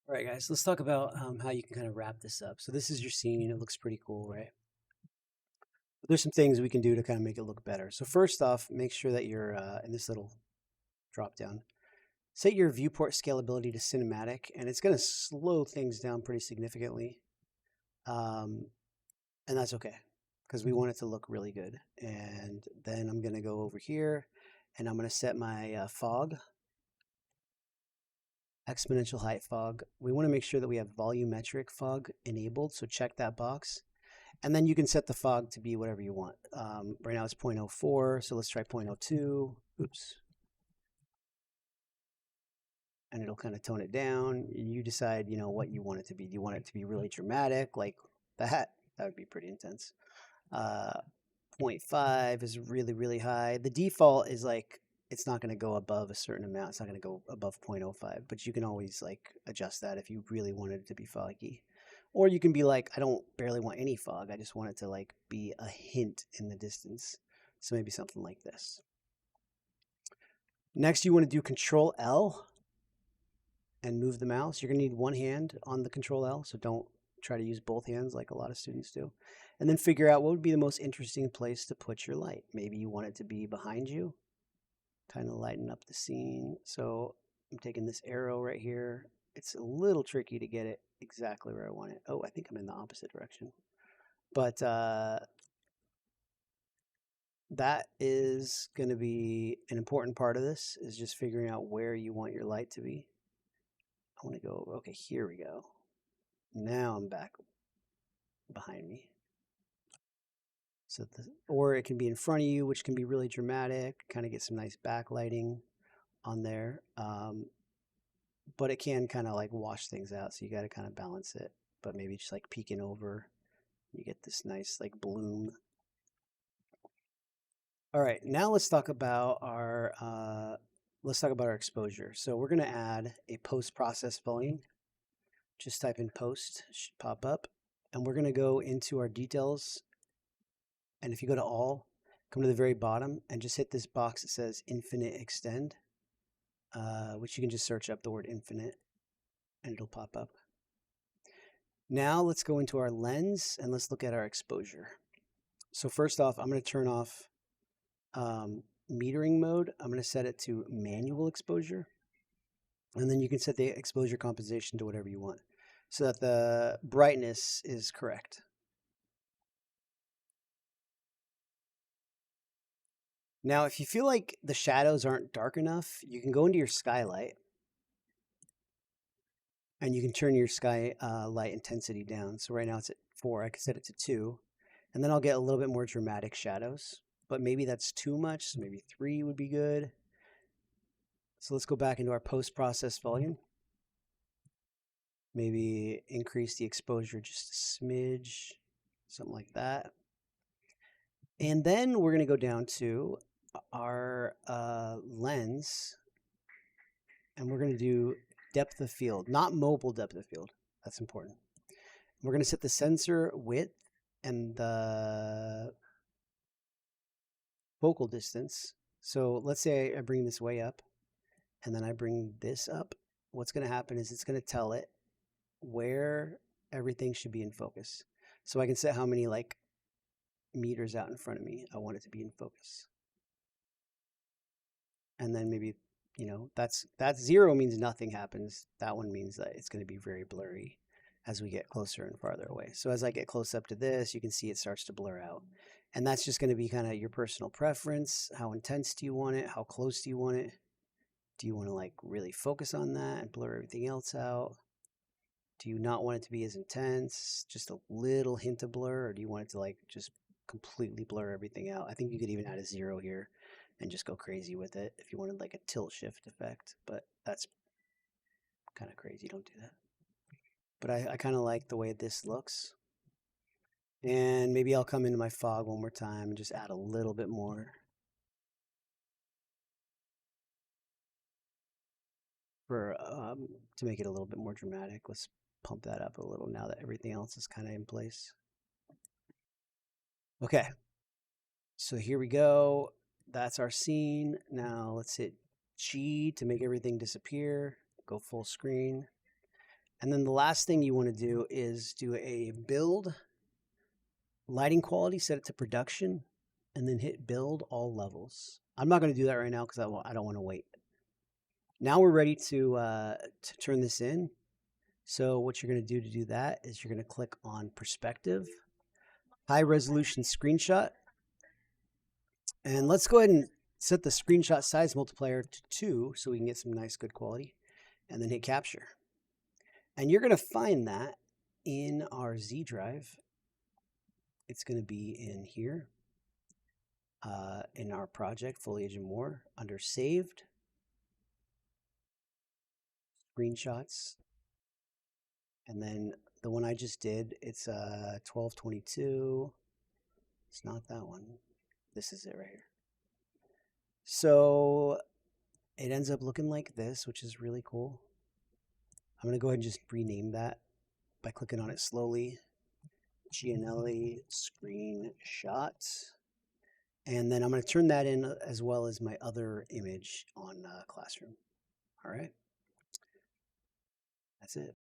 All right, guys, let's talk about how you can kind of wrap this up. So this is your scene. It looks pretty cool, right? But there's some things we can do to kind of make it look better. So first off, make sure that you're in this little drop down. Set your viewport scalability to cinematic, and it's going to slow things down pretty significantly. Um, and that's okay because we want it to look really good. And then I'm going to go over here and I'm going to set my fog, exponential height fog. We want to make sure that we have volumetric fog enabled. So check that box. And then you can set the fog to be whatever you want. Right now it's 0.04, so let's try 0.02. Oops. And it'll kind of tone it down. You decide, what you want it to be. Do you want it to be really dramatic like that? That would be pretty intense. 0.5 is really, really high. The default is like, it's not going to go above a certain amount. It's not going to go above 0.05, but you can always like adjust that if you really wanted it to be foggy. Or you can be like, I don't barely want any fog. I just want it to like be a hint in the distance. So maybe something like this. Next, you want to do Control L and move the mouse. You're going to need one hand on the Control L, so don't try to use both hands like a lot of students do. And then figure out what would be the most interesting place to put your light. Maybe you want it to be behind you, kind of lighten up the scene. So I'm taking this arrow right here. It's a little tricky to get it exactly where I want it. Oh, I think I'm in the opposite direction. But that is going to be an important part of this, is just figuring out where you want your light to be. I want to go, okay, here we go. Now I'm back behind me. So, or it can be in front of you, which can be really dramatic, kind of get some nice backlighting on there. But it can kind of like wash things out. So you got to kind of balance it, but maybe just like peeking over, you get this nice like bloom. All right, now let's talk about our exposure. So we're going to add a post-process volume. Just type in post, should pop up, and we're going to go into our details. And if you go to all, come to the very bottom and just hit this box that says infinite extend, which you can just search up the word infinite and it'll pop up. Now let's go into our lens and let's look at our exposure. So first off, I'm going to turn off metering mode. I'm going to set it to manual exposure. And then you can set the exposure compensation to whatever you want so that the brightness is correct. Now, if you feel like the shadows aren't dark enough, you can go into your skylight and you can turn your sky light intensity down. So right now it's at 4. I can set it to 2. And then I'll get a little bit more dramatic shadows. But maybe that's too much. So maybe 3 would be good. So let's go back into our post-process volume. Maybe increase the exposure just a smidge, something like that. And then we're going to go down to our lens, and we're going to do depth of field, not mobile depth of field. That's important. We're going to set the sensor width and the focal distance. So let's say I bring this way up and then I bring this up. What's going to happen is it's going to tell it where everything should be in focus. So I can set how many like meters out in front of me I want it to be in focus. And then maybe, that's 0 means nothing happens. That one means that it's going to be very blurry as we get closer and farther away. So as I get close up to this, you can see it starts to blur out. And that's just going to be kind of your personal preference. How intense do you want it? How close do you want it? Do you want to like really focus on that and blur everything else out? Do you not want it to be as intense, just a little hint of blur, or do you want it to like just completely blur everything out? I think you could even add a 0 here and just go crazy with it if you wanted like a tilt shift effect, but that's kind of crazy. Don't do that. But I kind of like the way this looks. And maybe I'll come into my fog one more time and just add a little bit more. To make it a little bit more dramatic. Let's pump that up a little now that everything else is kind of in place. Okay, so here we go. That's our scene. Now let's hit G to make everything disappear. Go full screen. And then the last thing you want to do is do a build lighting quality, set it to production, and then hit build all levels. I'm not going to do that right now because I don't want to wait. Now we're ready to turn this in. So what you're going to do that is you're going to click on perspective, high resolution screenshot. And let's go ahead and set the screenshot size multiplier to 2 so we can get some nice good quality, and then hit capture. And you're going to find that in our Z drive. It's going to be in here, in our project, Foliage and More, under saved, screenshots. And then the one I just did, it's 1222. It's not that one. This is it right here. So it ends up looking like this, which is really cool. I'm going to go ahead and just rename that by clicking on it slowly. Gianelli screenshot. And then I'm going to turn that in as well as my other image on Classroom. All right. That's it.